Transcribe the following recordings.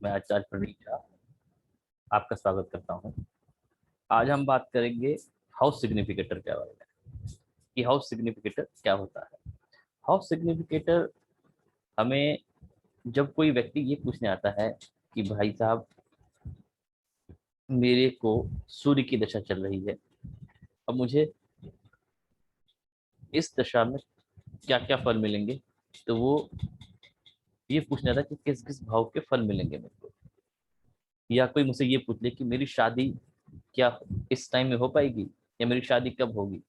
मैं आचार्य प्रदीप झा आपका स्वागत करता हूं। आज हम बात करेंगे हाउस सिग्निफिकेटर के बारे में कि हाउस सिग्निफिकेटर क्या होता है। हाउस सिग्निफिकेटर हमें जब कोई व्यक्ति ये पूछने आता है कि भाई साहब मेरे को सूर्य की दशा चल रही है, अब मुझे इस दशा में क्या क्या फल मिलेंगे, तो वो ये पूछना था कि किस किस भाव के फल मिलेंगे मेरे को। या कोई मुझसे ये पूछ ले कि मेरी शादी क्या इस टाइम में हो पाएगी या मेरी शादी कब होगी,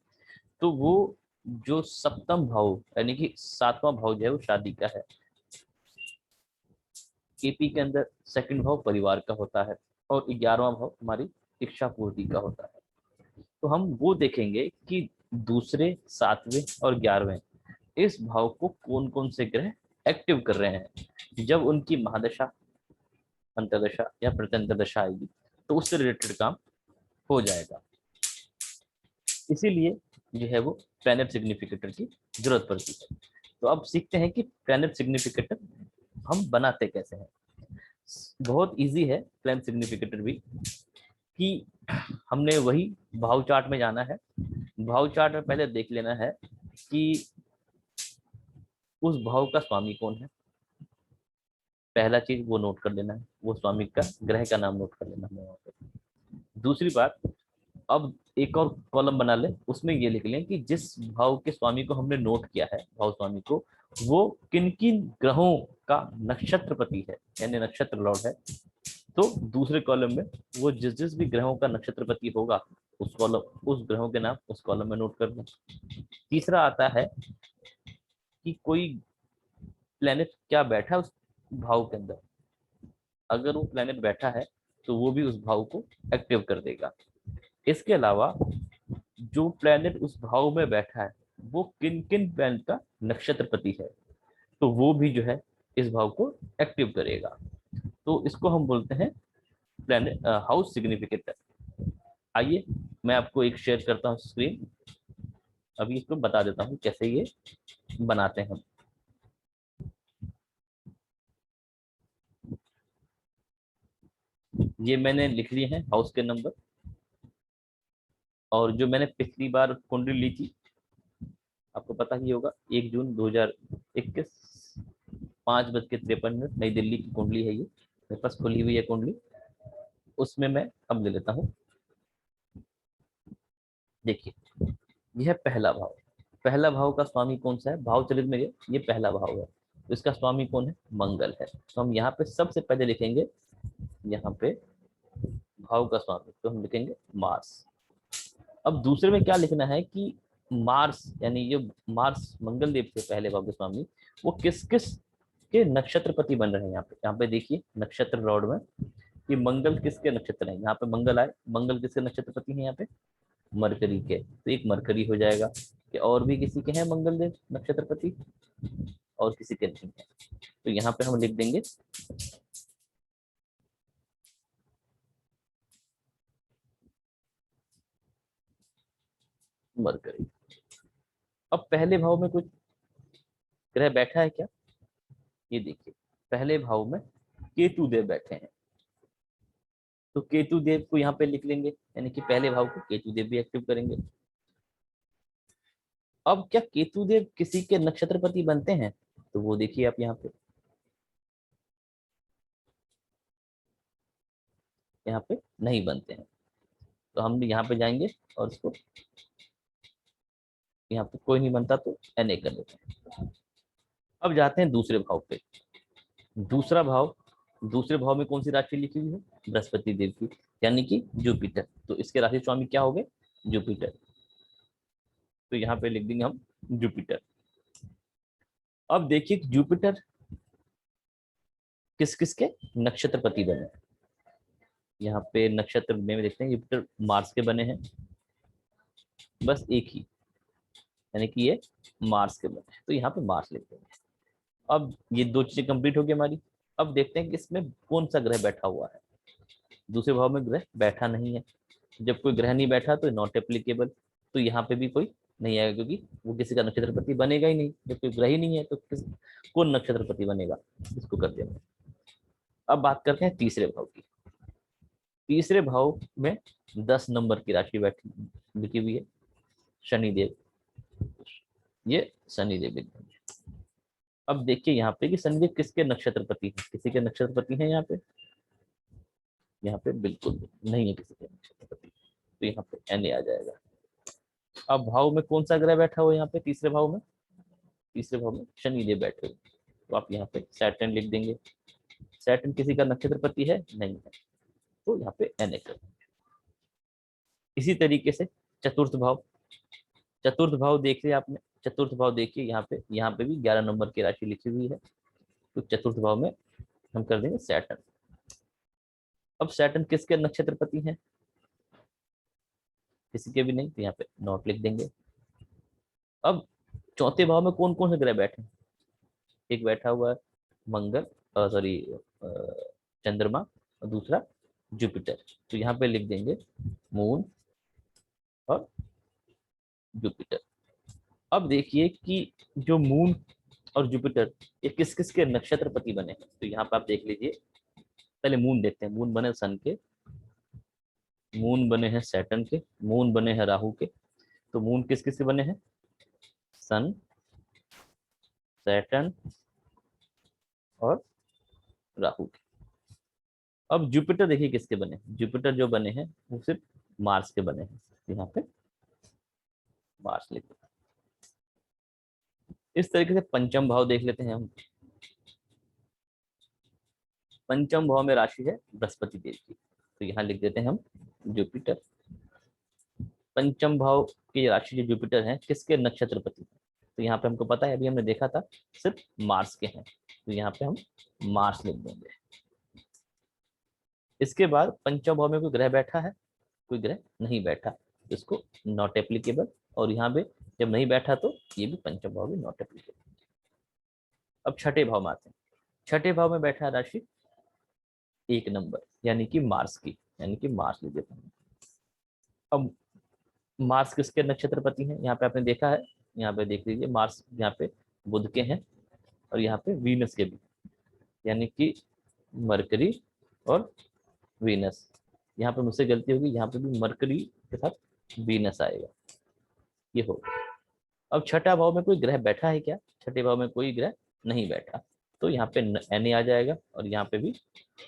तो वो जो सप्तम भाव यानी कि सातवां भाव जो है वो शादी का है। केपी के अंदर सेकंड भाव परिवार का होता है और 11वां भाव हमारी इच्छा पूर्ति का होता है। तो हम वो देखेंगे कि दूसरे, सातवें और 11वें इस भाव को कौन कौन से ग्रह एक्टिव कर रहे हैं। जब उनकी महादशा, अंतर्दशा या प्रत्यंतर दशा आएगी तो उससे रिलेटेड काम हो जाएगा। इसीलिए जो है वो प्लैनेट सिग्निफिकेटर की जरूरत पड़ती है। तो अब सीखते हैं कि प्लैनेट सिग्निफिकेटर हम बनाते कैसे हैं। बहुत इजी है प्लैनेट सिग्निफिकेटर भी, कि हमने वही भाव चार्ट में जाना है। भाव चार्ट में पहले देख लेना है कि उस भाव का स्वामी कौन है। पहला चीज वो नोट कर लेना है, वो स्वामी का ग्रह का नाम नोट कर लेना है वहाँ पे। दूसरी बात, अब एक और कॉलम बना ले, उसमें ये लिख लें कि जिस भाव के स्वामी को हमने नोट किया है, भाव स्वामी को, वो किन किन ग्रहों का नक्षत्रपति है यानी नक्षत्र लॉर्ड है। तो दूसरे कॉलम में वो जिस जिस भी ग्रहों का नक्षत्रपति होगा उस कॉलम, उस ग्रहों के नाम उस कॉलम में नोट कर दें। तीसरा आता है कि कोई प्लेनेट क्या बैठा है उस भाव के अंदर। अगर वो प्लेनेट बैठा है तो वो भी उस भाव को एक्टिव कर देगा। इसके अलावा जो प्लेनेट उस भाव में बैठा है वो किन किन प्लेनेट का नक्षत्रपति है, तो वो भी जो है इस भाव को एक्टिव करेगा। तो इसको हम बोलते हैं प्लेनेट हाउस सिग्निफिकेटर। आइए मैं आपको एक शेयर करता हूँ स्क्रीन, अभी इसको बता देता हूँ कैसे ये बनाते हैं हम। ये मैंने लिख लिए हैं हाउस के नंबर, और जो मैंने पिछली बार कुंडली ली थी आपको पता ही होगा, 1 जून 2021 5:53 नई दिल्ली की कुंडली है ये, मेरे पास खुली हुई है कुंडली। उसमें मैं अब ले लेता हूँ। देखिए यह पहला भाव, पहला भाव का स्वामी कौन सा है, भाव चलित में ये पहला भाव है, तो इसका स्वामी कौन है, मंगल है। तो हम यहाँ पे सबसे पहले लिखेंगे, यहाँ पे भाव का स्वामी तो हम लिखेंगे मार्स। अब दूसरे में क्या लिखना है कि मार्स यानी ये मार्स मंगल देव थे पहले भाव के स्वामी, वो किस किस के नक्षत्रपति बन रहे हैं। यहाँ पे देखिए नक्षत्र लॉर्ड में कि मंगल किसके नक्षत्र है। यहाँ पे मंगल आए, मंगल किसके नक्षत्रपति हैं, यहाँ पे मरकरी के, तो एक मरकरी हो जाएगा। कि और भी किसी के हैं मंगल देव नक्षत्रपति, और किसी के नहीं है, तो यहाँ पे हम लिख देंगे मरकरी। अब पहले भाव में कुछ ग्रह बैठा है क्या, ये देखिए पहले भाव में केतु देव बैठे हैं, तो केतु देव को यहाँ पे लिख लेंगे, यानी कि पहले भाव को केतु देव भी एक्टिव करेंगे। अब क्या केतु देव किसी के नक्षत्रपति बनते हैं, तो वो देखिए आप यहाँ पे नहीं बनते हैं, तो हम यहाँ पे जाएंगे और इसको यहाँ पे कोई नहीं बनता तो NA कर देते हैं। अब जाते हैं दूसरे भाव पे। दूसरा भाव, दूसरे भाव में कौन सी राशि लिखी हुई है, बृहस्पति देव की, यानी कि जुपिटर। तो इसके राशि स्वामी क्या हो गए, जुपिटर। तो यहाँ पे लिख देंगे हम जुपिटर। अब देखिए जुपिटर किस किस के नक्षत्रपति बने। यहाँ पे नक्षत्र में देखते हैं जुपिटर मार्स के बने हैं, बस एक ही, यानी कि ये मार्स के बने हैं, तो यहाँ पे मार्स लिख देंगे। अब ये दो चीजें कंप्लीट हो गई हमारी। अब देखते हैं कि इसमें कौन सा ग्रह बैठा हुआ है। दूसरे भाव में ग्रह बैठा नहीं है, जब कोई ग्रह नहीं बैठा तो नॉट एप्लीकेबल, तो यहाँ पे भी कोई नहीं आएगा क्योंकि वो किसी का नक्षत्रपति बनेगा ही नहीं। जब कोई ग्रह ही नहीं है तो कौन नक्षत्रपति बनेगा, इसको कर देंगे। अब बात करते हैं तीसरे भाव की। तीसरे भाव में 10 नंबर की राशि बैठी लिखी हुई है, शनिदेव। ये शनिदेव लिख देंगे। अब देखिए यहाँ पे कि शनिदेव किसके नक्षत्रपति है, किसी के नक्षत्रपति है यहाँ पे? यहाँ पे बिल्कुल नहीं है किसी के नक्षत्रपति, तो यहाँ पे एन आ जाएगा। अब भाव में कौन सा ग्रह बैठा हुआ है यहाँ पे तीसरे भाव में? तीसरे भाव में शनिदेव बैठे हुए, तो आप यहाँ पे सैटर्न लिख देंगे। सैटर्न किसी का नक्षत्रपति है? नहीं है, तो यहाँ पे एन कर। इसी तरीके से चतुर्थ भाव, चतुर्थ भाव देख लिया आपने। चतुर्थ भाव देखिए यहाँ पे भी 11 नंबर की राशि लिखी हुई है, तो चतुर्थ भाव में हम कर देंगे सैटर्न। अब सैटर्न किसके नक्षत्रपति हैं? किसी के भी नहीं, तो यहाँ पे नॉट लिख देंगे। अब चौथे भाव में कौन कौन से ग्रह बैठे हैं? एक बैठा हुआ है मंगल, सॉरी चंद्रमा, और दूसरा जुपिटर, तो यहाँ पे लिख देंगे मून और जुपिटर। अब देखिए कि जो मून और जुपिटर ये किस किस के नक्षत्रपति बने हैं, तो यहाँ पे आप देख लीजिए। पहले मून देखते हैं। मून बने सन के, मून बने हैं सैटर्न के, मून बने हैं राहु के। तो मून किस किस के बने हैं? सन, सैटर्न और राहु के। अब जुपिटर देखिए किसके बने हैं। जुपिटर जो बने हैं वो सिर्फ मार्स के बने हैं, यहाँ पे मार्स लिख दें। इस तरीके से पंचम भाव देख लेते हैं हम। पंचम भाव में राशि है बृहस्पति देव की, तो यहाँ लिख देते हैं हम जुपिटर। पंचम भाव की राशि जो जुपिटर है किसके नक्षत्रपति है? तो यहाँ पे हमको पता है, अभी हमने देखा था सिर्फ मार्स के हैं, तो यहाँ पे हम मार्स लिख देंगे। इसके बाद पंचम भाव में कोई ग्रह बैठा है? कोई ग्रह नहीं बैठा, इसको नॉट एप्लीकेबल। और यहाँ पे जब नहीं बैठा तो ये भी पंचम भाव भी नॉट एप्लीकेबल। अब छठे भाव में आते हैं। छठे भाव में बैठा राशि 1 नंबर, यानी कि मार्स की, यानी कि मार्स लिख देते हैं। अब मार्स किसके नक्षत्रपति हैं? यहाँ पे आपने देखा है, यहाँ पे देख लीजिए मार्स यहाँ पे बुध के हैं और यहाँ पे वीनस के भी, यानी कि मरकरी और वीनस। यहाँ पे मुझसे गलती होगी, यहाँ पे भी मरकरी के साथ वीनस आएगा, ये होगा। अब छठा भाव में कोई ग्रह बैठा है क्या? छठे भाव में कोई ग्रह नहीं बैठा, तो यहाँ पे एन आ जाएगा और यहाँ पे भी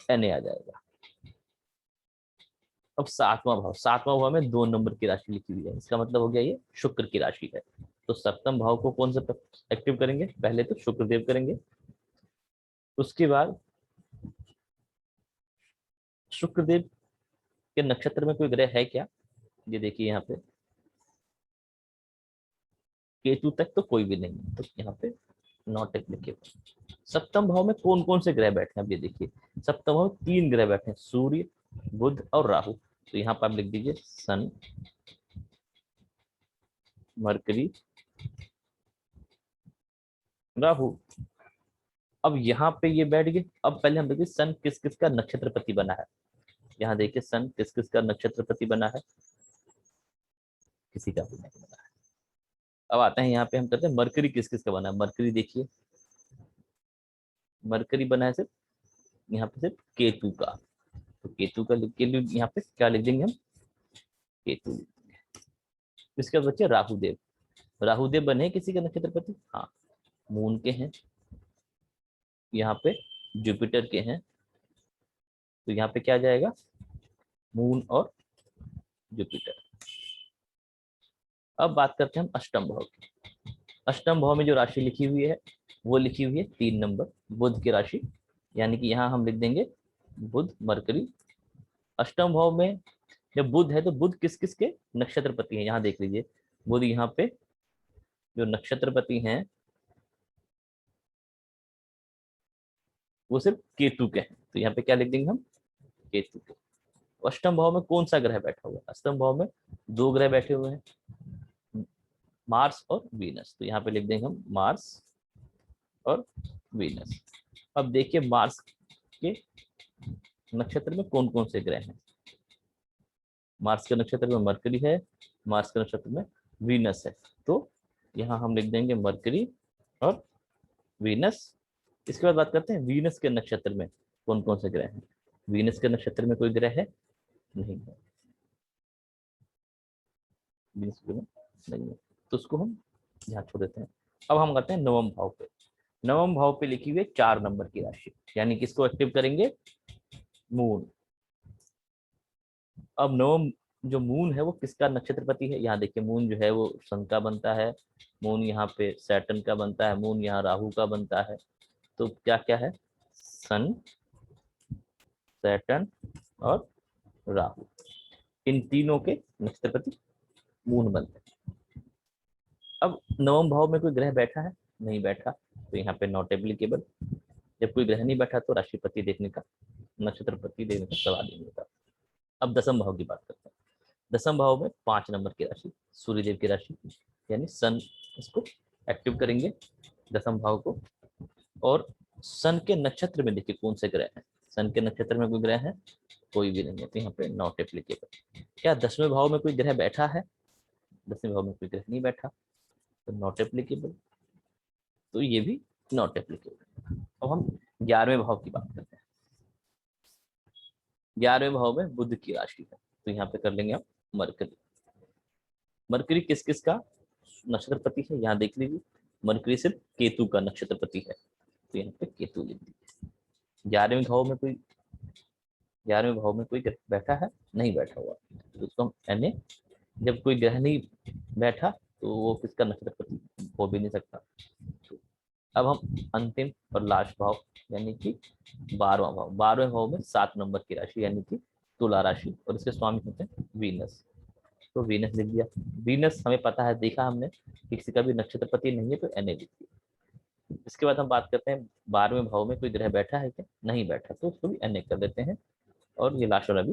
एन आ जाएगा। अब सातवां भाव, सातवां भाव में 2 नंबर की राशि लिखी हुई है, इसका मतलब हो गया ये शुक्र की राशि है। तो सप्तम भाव को कौन सा एक्टिव करेंगे? पहले तो शुक्रदेव करेंगे, उसके बाद शुक्रदेव के नक्षत्र में कोई ग्रह है क्या? ये देखिए यहाँ पे केतु तक तो कोई भी नहीं है, तो यहाँ पे नॉट एप्लीकेबल। सप्तम भाव में कौन कौन से ग्रह बैठे हैं? अब ये देखिए सप्तम भाव में 3 ग्रह बैठे हैं, सूर्य, बुध और राहु। तो यहाँ पर आप लिख दीजिए सन, मरकरी, राहु। अब यहाँ पे ये बैठ गए। अब पहले हम देखिए सन किस किस का नक्षत्रपति बना है। यहाँ देखिए सन किस किस का नक्षत्रपति बना है, किसी का भी नहीं बना है। अब आते हैं यहाँ पे हम करते हैं मरकरी किस किस का बना है। मरकरी देखिए, मरकरी बना है सिर्फ यहाँ पे सिर्फ केतु का, तो केतु का लिख के यहाँ पे क्या लिख देंगे हम? केतु। इसके बाद बच्चे राहुदेव। राहुदेव बने हैं किसी के नक्षत्रपति? हाँ, मून के हैं, यहाँ पे जुपिटर के हैं, तो यहाँ पे क्या आ जाएगा? मून और जुपिटर। अब बात करते हैं हम अष्टम भाव की। अष्टम भाव में जो राशि लिखी हुई है वो लिखी हुई है 3 नंबर, बुध की राशि, यानी कि यहाँ हम लिख देंगे बुध, मरकरी। अष्टम भाव में जब बुध है तो बुध किस किस के नक्षत्रपति हैं? यहाँ देख लीजिए बुध यहाँ पे जो नक्षत्रपति हैं वो सिर्फ केतु के हैं, तो यहाँ पे क्या लिख देंगे हम? केतु के। अष्टम भाव में कौन सा ग्रह बैठा हुआ है? अष्टम भाव में 2 ग्रह बैठे हुए हैं, मार्स और वीनस, तो यहाँ पे लिख देंगे हम मार्स और वीनस। अब देखिए मार्स के नक्षत्र में कौन कौन से ग्रह हैं। मार्स के नक्षत्र में मरकरी है, मार्स के नक्षत्र में वीनस है, तो यहाँ हम लिख देंगे मरकरी और वीनस। इसके बाद बात करते हैं वीनस के नक्षत्र में, कौन कौन से ग्रह हैं। वीनस के नक्षत्र में कोई ग्रह है? नहीं है, वीनस के में नहीं है, तो उसको हम यहाँ छोड़ देते हैं। अब हम करते हैं नवम भाव पे। नवम भाव पे लिखी हुई 4 नंबर की राशि, यानी किसको एक्टिव करेंगे? मून। अब नवम जो मून है वो किसका नक्षत्रपति है? यहाँ देखिए मून जो है वो सन का बनता है, मून यहाँ पे सैटर्न का बनता है, मून यहाँ राहु का बनता है। तो क्या क्या है? सन, सैटर्न और राहु, इन तीनों के नक्षत्रपति मून बनते हैं। अब नवम भाव में कोई ग्रह बैठा है? नहीं बैठा, तो यहाँ पे नॉट एप्लीकेबल। जब कोई ग्रह नहीं बैठा तो राशिपति देखने का, नक्षत्रपति देखने का सवाल ही नहीं होता। अब दसम भाव की बात करते हैं। दसम भाव में 5 नंबर की राशि, सूर्यदेव की राशि, यानी सन, इसको एक्टिव करेंगे दसम भाव को। और सन के नक्षत्र में देखिए कौन से ग्रह हैं। सन के नक्षत्र में कोई ग्रह है? कोई भी नहीं है, तो यहाँ पे नॉट एप्लीकेबल। क्या 10वें भाव में कोई ग्रह बैठा है? 10वें भाव में कोई ग्रह नहीं बैठा, तो नॉट एप्लीकेबल, तो ये भी नॉट एप्लीकेबल। अब हम 11वें भाव की बात करते हैं। 11वें भाव में बुध की राशि है, तो यहाँ पे कर लेंगे आप मरकरी। मरकरी किस किस का नक्षत्रपति है? यहाँ देख लीजिए, मरकरी सिर्फ केतु का नक्षत्रपति है, तो यहाँ पे केतु लिख दीजिए। 11वें भाव में कोई, 11वें भाव में कोई बैठा है? नहीं बैठा हुआ, तो उसको हम एन, जब कोई ग्रह नहीं बैठा तो वो किसका नक्षत्रपति हो भी नहीं सकता। अब हम अंतिम और लास्ट भाव यानी कि 12वां भाव, 12वें भाव में 7 नंबर की राशि यानी कि तुला राशि, और इसके स्वामी होते हैं वीनस, तो वीनस लिख दिया। वीनस हमें पता है, देखा हमने, किसी का भी नक्षत्रपति नहीं है, तो एन लिख दिया। इसके बाद हम बात करते हैं 12वें भाव में कोई ग्रह बैठा है क्या? नहीं बैठा, तो उसको भी एन कर देते हैं, और ये लास्ट वाला भी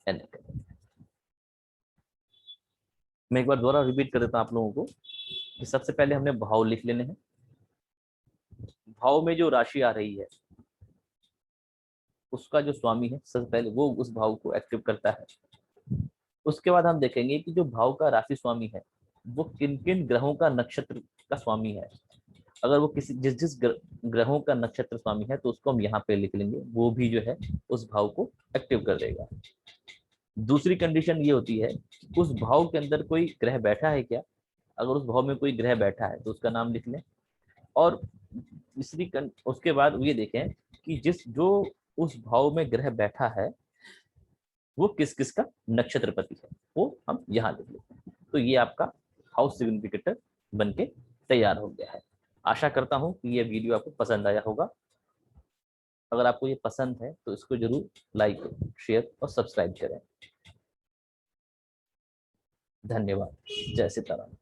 एन कर देते हैं। मैं एक बार दोबारा रिपीट कर देता हूँ आप लोगों को कि सबसे पहले हमने भाव लिख लेने हैं। भाव में जो राशि आ रही है उसका जो स्वामी है सबसे पहले वो उस भाव को एक्टिव करता है। उसके बाद हम देखेंगे कि जो भाव का राशि स्वामी है वो किन किन ग्रहों का नक्षत्र का स्वामी है। अगर वो किसी जिस जिस ग्रहों का नक्षत्र स्वामी है तो उसको हम यहाँ पे लिख लेंगे, वो भी जो है उस भाव को एक्टिव कर देगा। दूसरी कंडीशन ये होती है कि उस भाव के अंदर कोई ग्रह बैठा है क्या? अगर उस भाव में कोई ग्रह बैठा है तो उसका नाम लिख लें। और उसके बाद ये देखें कि जिस जो उस भाव में ग्रह बैठा है वो किस किस का नक्षत्रपति है, वो हम यहाँ लिख लेते हैं। तो ये आपका हाउस सिग्निफिकेटर बन के तैयार हो गया है। आशा करता हूँ कि ये वीडियो आपको पसंद आया होगा। अगर आपको ये पसंद है तो इसको जरूर लाइक, शेयर और सब्सक्राइब करें। धन्यवाद। जय सीताराम।